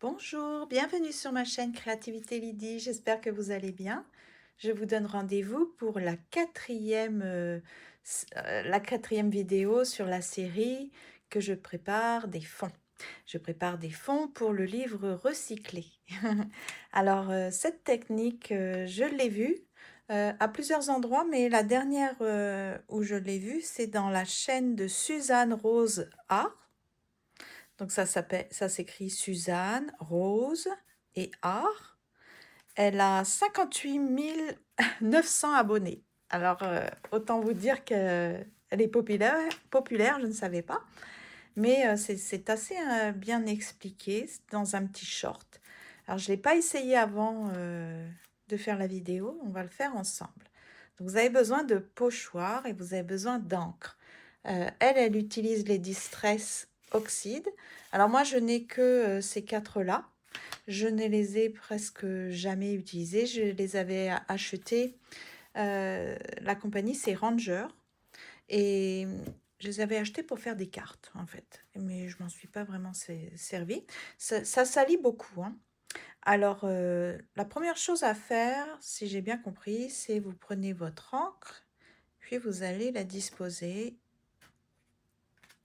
Bonjour, bienvenue sur ma chaîne Créativité Lydie, j'espère que vous allez bien. Je vous donne rendez-vous pour la quatrième vidéo sur la série que je prépare des fonds. Je prépare des fonds pour le livre recyclé. Alors, cette technique, je l'ai vue à plusieurs endroits, mais la dernière où je l'ai vue, c'est dans la chaîne de Suzanne Rose Art. Donc ça s'écrit Suzanne, Rose et Art. Elle a 58 900 abonnés. Alors, autant vous dire qu'elle est populaire, je ne savais pas. Mais c'est assez bien expliqué dans un petit short. Alors, je ne l'ai pas essayé avant de faire la vidéo. On va le faire ensemble. Donc, vous avez besoin de pochoirs et vous avez besoin d'encre. Elle utilise les Distress Oxide. Alors, moi, je n'ai que ces quatre-là. Je ne les ai presque jamais utilisés. Je les avais achetés. La compagnie, c'est Ranger. Et je les avais achetés pour faire des cartes, en fait. Mais je m'en suis pas vraiment servi. Ça salit beaucoup, hein. Alors, la première chose à faire, si j'ai bien compris, c'est vous prenez votre encre, puis vous allez la disposer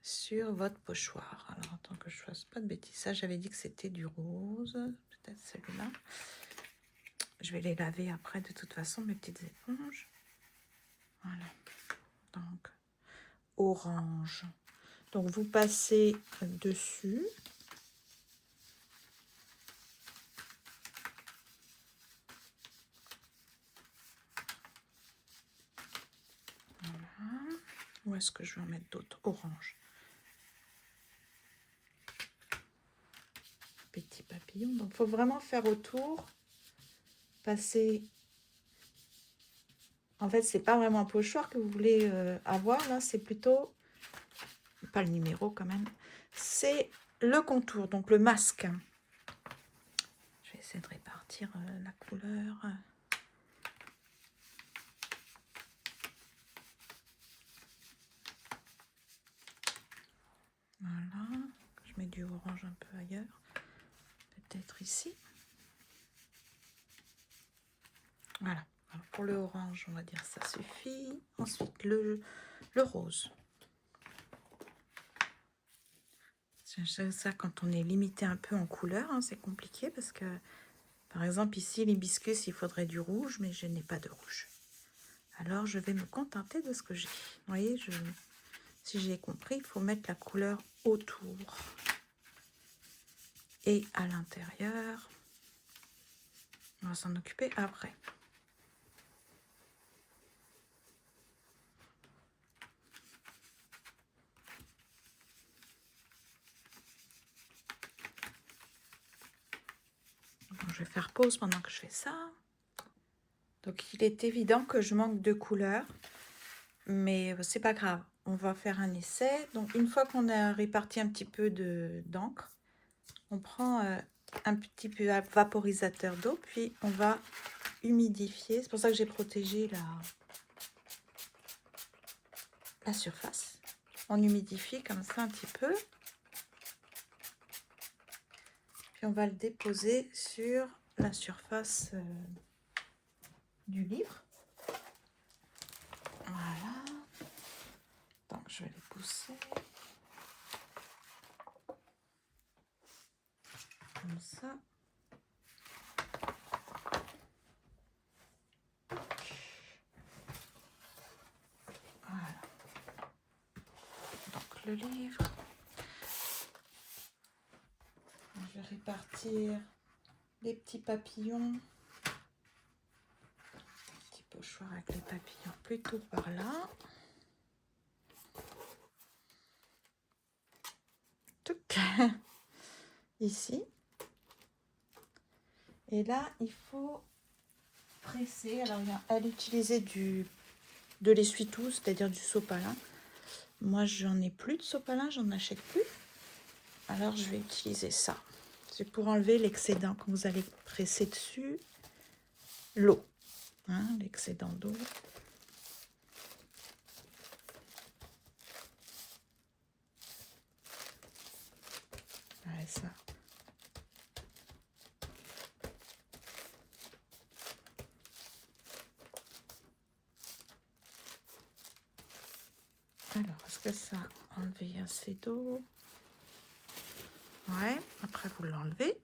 sur votre pochoir. Alors, attends que je fasse pas de bêtises. Ça, j'avais dit que c'était du rose. Peut-être celui-là. Je vais les laver après, de toute façon, mes petites éponges. Voilà. Donc, orange. Donc, vous passez dessus. Voilà. Où est-ce que je vais en mettre d'autres? Orange. Petit papillon. Donc, il faut vraiment faire autour. Passer. En fait, c'est pas vraiment un pochoir que vous voulez avoir. Là, c'est plutôt. Pas le numéro quand même. C'est le contour, donc le masque. Je vais essayer de répartir la couleur. Voilà. Je mets du orange un peu ailleurs. Peut-être ici. Voilà. Alors pour le orange, on va dire ça suffit. Ensuite, le rose. Ça, quand on est limité un peu en couleur, hein, c'est compliqué parce que, par exemple, ici, l'hibiscus, il faudrait du rouge, mais je n'ai pas de rouge. Alors, je vais me contenter de ce que j'ai. Vous voyez, si j'ai compris, il faut mettre la couleur autour et à l'intérieur. On va s'en occuper après. Bon, je vais faire pause pendant que je fais ça. Donc, il est évident que je manque de couleur, mais c'est pas grave. On va faire un essai. Donc, une fois qu'on a réparti un petit peu d'encre, on prend un petit peu vaporisateur d'eau, puis on va humidifier. C'est pour ça que j'ai protégé la surface. On humidifie comme ça un petit peu. Puis on va le déposer sur la surface du livre. Voilà. Donc je vais les pousser. Comme ça. Voilà. Donc le livre. Je vais répartir les petits papillons. Petit pochoir avec les papillons plutôt par là. Ici. Et là, il faut presser. Alors, elle utilisait de l'essuie-tout, c'est-à-dire du sopalin. Moi, j'en ai plus de sopalin, j'en achète plus. Alors, je vais utiliser ça. C'est pour enlever l'excédent. Quand vous allez presser dessus, l'eau. Hein, l'excédent d'eau. Ouais, ça. Alors, est-ce que ça a enlevé assez d'eau? Ouais, après vous l'enlevez.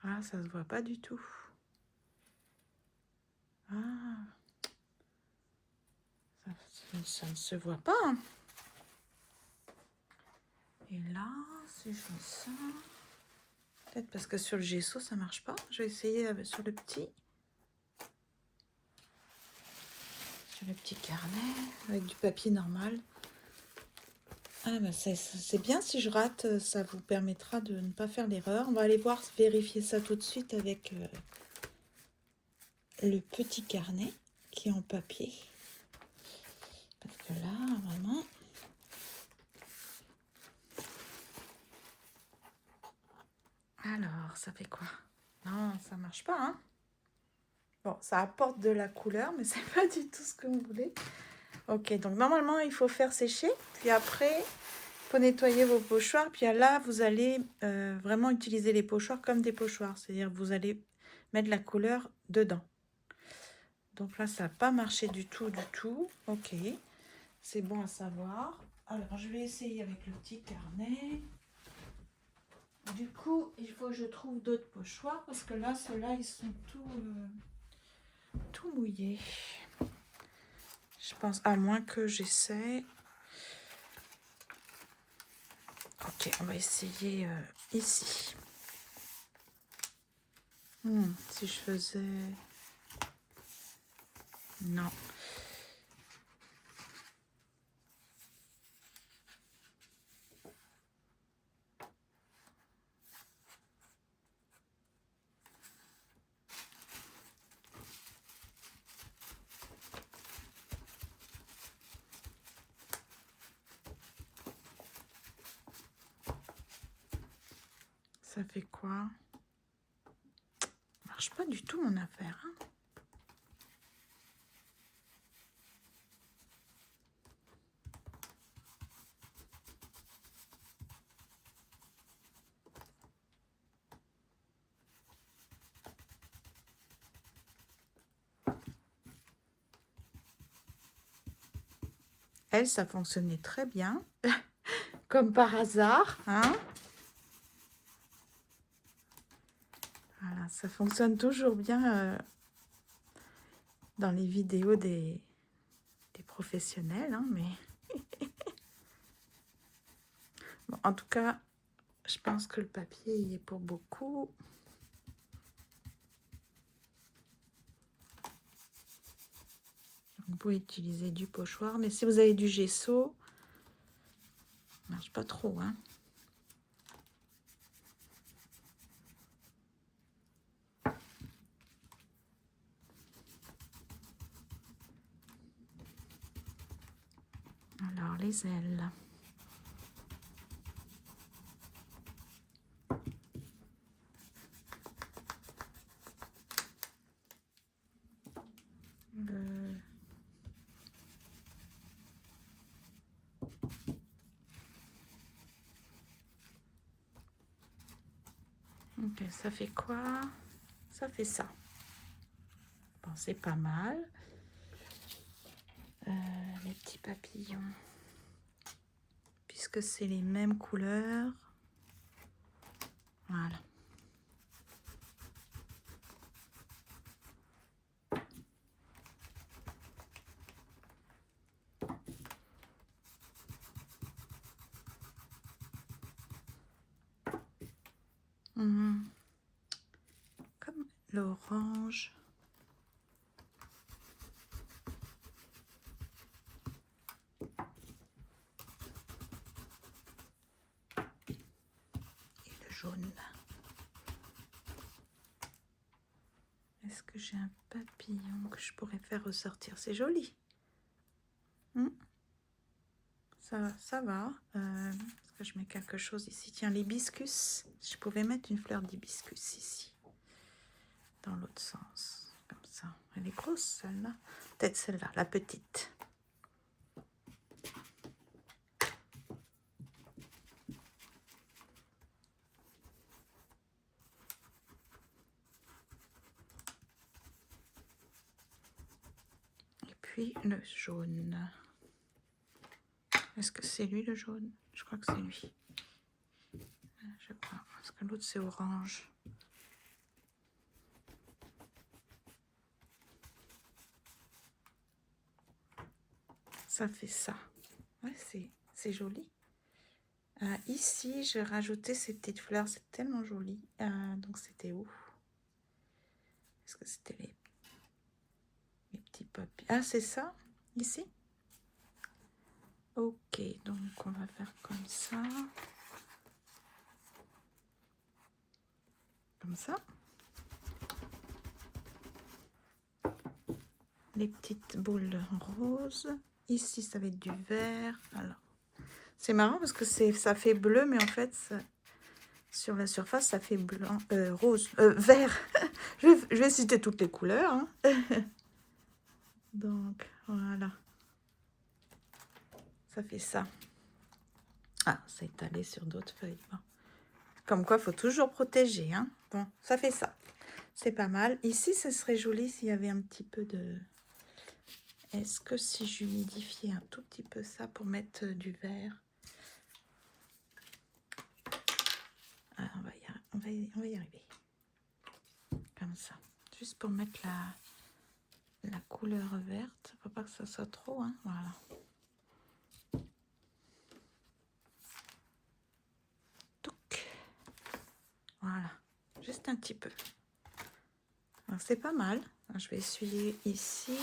Ah, ça se voit pas du tout. Ah, ça ne se voit pas, hein. Et là, si je mets ça... Peut-être parce que sur le gesso, ça marche pas. Je vais essayer sur le petit. Sur le petit carnet, avec du papier normal. Ah, bah c'est bien, si je rate, ça vous permettra de ne pas faire l'erreur. On va aller voir, vérifier ça tout de suite avec le petit carnet qui est en papier. Parce que là, vraiment... Alors, ça fait quoi? Non, ça marche pas, hein? Bon, ça apporte de la couleur, mais c'est pas du tout ce que vous voulez. Ok, donc normalement, il faut faire sécher. Puis après, il faut nettoyer vos pochoirs. Puis là, vous allez vraiment utiliser les pochoirs comme des pochoirs. C'est-à-dire vous allez mettre la couleur dedans. Donc là, ça n'a pas marché du tout, du tout. Ok, c'est bon à savoir. Alors, je vais essayer avec le petit carnet. Du coup, il faut que je trouve d'autres pochoirs parce que là, ceux-là, ils sont tout mouillés. Je pense, à moins que j'essaie. Ok, on va essayer ici. Si je faisais... Non. Ça fait quoi? Ça marche pas du tout mon affaire, hein. Elle, ça fonctionnait très bien. Comme par hasard, hein. Voilà, ça fonctionne toujours bien dans les vidéos des professionnels, hein, mais... Bon, en tout cas, je pense que le papier y est pour beaucoup. Vous pouvez utiliser du pochoir, mais si vous avez du gesso, ça marche pas trop, hein. Alors, les ailes. Ok, ça fait quoi? Ça fait ça. Bon, c'est pas mal. Les petits papillons. Puisque c'est les mêmes couleurs. Voilà. Comme l'orange. Et le jaune. Est-ce que j'ai un papillon que je pourrais faire ressortir? C'est joli. Ça va. Est-ce que je mets quelque chose ici? Tiens, l'hibiscus. Je pouvais mettre une fleur d'hibiscus ici. Dans l'autre sens. Comme ça. Elle est grosse, celle-là. Peut-être celle-là, la petite. Et puis le jaune. Est-ce que c'est lui le jaune? Je crois que c'est lui. Je sais pas, parce que l'autre c'est orange. Ça fait ça. Ouais, c'est joli. Ici, j'ai rajouté ces petites fleurs. C'est tellement joli. Donc, c'était où? Est-ce que c'était les petits papiers? Ah, c'est ça, ici? Ok, donc on va faire comme ça. Comme ça. Les petites boules roses. Ici, ça va être du vert. Alors, c'est marrant parce que ça fait bleu, mais en fait, sur la surface, ça fait blanc, rose, vert. je vais citer toutes les couleurs. Hein. Donc, voilà. Ça fait ça. Ah, c'est étalé sur d'autres feuilles. Bon. Comme quoi, il faut toujours protéger. Hein. Bon, ça fait ça. C'est pas mal. Ici, ce serait joli s'il y avait un petit peu de... Est-ce que si j'humidifiais un tout petit peu ça pour mettre du vert? Ah, on va y arriver. Comme ça. Juste pour mettre la couleur verte. Il ne faut pas que ça soit trop. Hein. Voilà. Touc. Voilà. Juste un petit peu. C'est pas mal. Alors, je vais essuyer ici.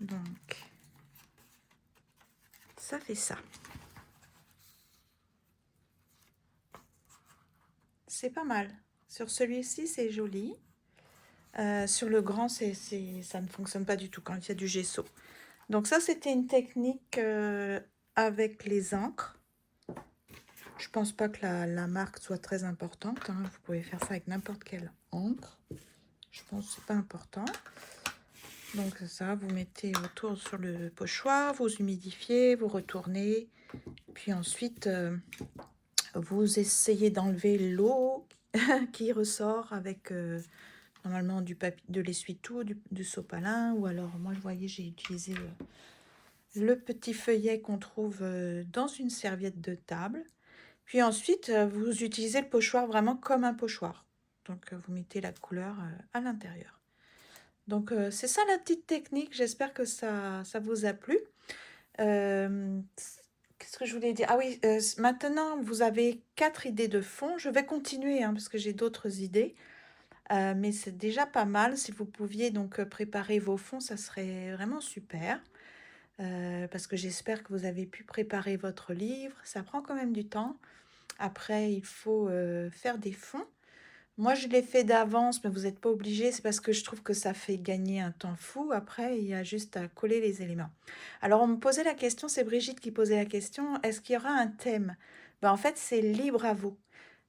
Donc, ça fait ça. C'est pas mal. Sur celui-ci, c'est joli. Sur le grand, ça ne fonctionne pas du tout quand il y a du gesso. Donc ça, c'était une technique avec les encres. Je pense pas que la marque soit très importante. Hein. Vous pouvez faire ça avec n'importe quelle encre. Je pense que c'est pas important. Donc ça, vous mettez autour sur le pochoir, vous humidifiez, vous retournez. Puis ensuite, vous essayez d'enlever l'eau qui ressort avec normalement du papier, de l'essuie-tout, du sopalin. Ou alors, moi, vous voyez, j'ai utilisé le petit feuillet qu'on trouve dans une serviette de table. Puis ensuite, vous utilisez le pochoir vraiment comme un pochoir. Donc, vous mettez la couleur à l'intérieur. Donc, c'est ça la petite technique. J'espère que ça vous a plu. Qu'est-ce que je voulais dire? Ah oui, maintenant, vous avez 4 idées de fond. Je vais continuer hein, parce que j'ai d'autres idées. Mais c'est déjà pas mal. Si vous pouviez donc préparer vos fonds, ça serait vraiment super. Parce que j'espère que vous avez pu préparer votre livre. Ça prend quand même du temps. Après, il faut faire des fonds. Moi, je l'ai fait d'avance, mais vous n'êtes pas obligé. C'est parce que je trouve que ça fait gagner un temps fou. Après, il y a juste à coller les éléments. Alors, on me posait la question, c'est Brigitte qui posait la question, est-ce qu'il y aura un thème? Ben, en fait, c'est libre à vous.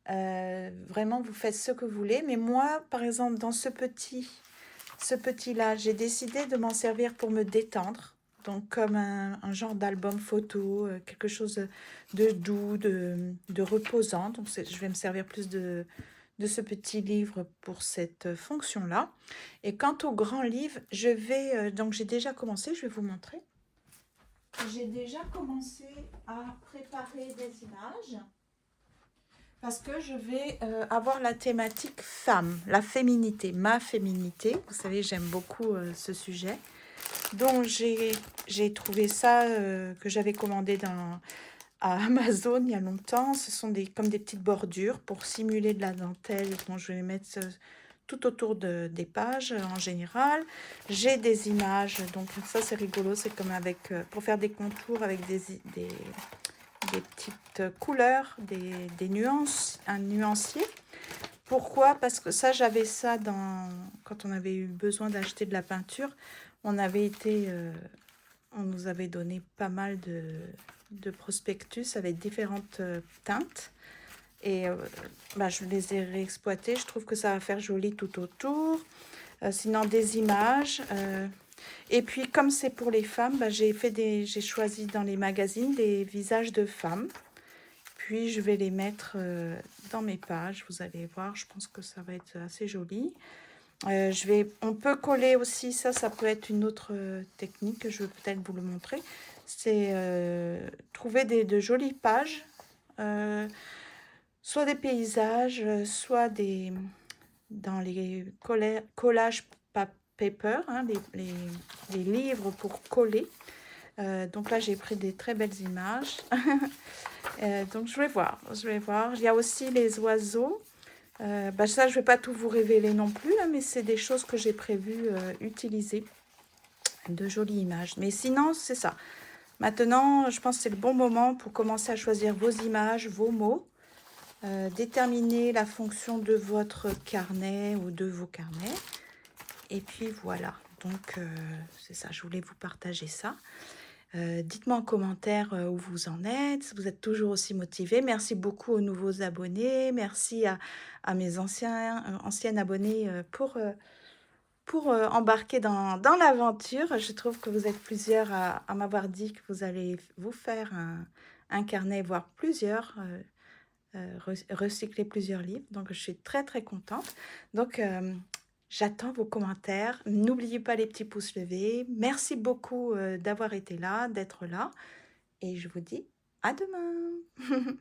Vraiment, vous faites ce que vous voulez. Mais moi, par exemple, dans ce petit-là, j'ai décidé de m'en servir pour me détendre. Donc, comme un genre d'album photo, quelque chose de doux, de reposant. Donc, je vais me servir plus de ce petit livre pour cette fonction-là. Et quant au grand livre, je vais... donc, j'ai déjà commencé, je vais vous montrer. J'ai déjà commencé à préparer des images parce que je vais avoir la thématique femme, la féminité, ma féminité. Vous savez, j'aime beaucoup ce sujet. Donc, j'ai trouvé ça que j'avais commandé à Amazon il y a longtemps. Ce sont comme des petites bordures pour simuler de la dentelle. Bon, je vais les mettre tout autour des pages en général. J'ai des images, donc ça c'est rigolo. C'est comme pour faire des contours avec des petites couleurs, des nuances, un nuancier. Pourquoi? Parce que ça, j'avais ça quand on avait eu besoin d'acheter de la peinture. On nous avait donné pas mal de prospectus avec différentes teintes. Et je les ai réexploités. Je trouve que ça va faire joli tout autour. Sinon, des images. Et puis, comme c'est pour les femmes, j'ai choisi dans les magazines des visages de femmes. puis je vais les mettre dans mes pages. Vous allez voir, je pense que ça va être assez joli. On peut coller aussi, ça peut être une autre technique que je vais peut-être vous le montrer. C'est trouver de jolies pages, soit des paysages, soit dans les collages paper, hein, les livres pour coller. Donc là, j'ai pris des très belles images. Donc je vais voir. Il y a aussi les oiseaux. Ça, je ne vais pas tout vous révéler non plus, là, mais c'est des choses que j'ai prévu utiliser. De jolies images. Mais sinon, c'est ça. Maintenant, je pense que c'est le bon moment pour commencer à choisir vos images, vos mots. Déterminer la fonction de votre carnet ou de vos carnets. Et puis voilà. Donc, c'est ça. Je voulais vous partager ça. Dites-moi en commentaire où vous en êtes, si vous êtes toujours aussi motivé. Merci beaucoup aux nouveaux abonnés. Merci à mes anciennes abonnés pour embarquer dans l'aventure. Je trouve que vous êtes plusieurs à m'avoir dit que vous allez vous faire un carnet, voire plusieurs, recycler plusieurs livres. Donc, je suis très, très contente. Donc, j'attends vos commentaires. N'oubliez pas les petits pouces levés. Merci beaucoup d'avoir été là, d'être là. Et je vous dis à demain.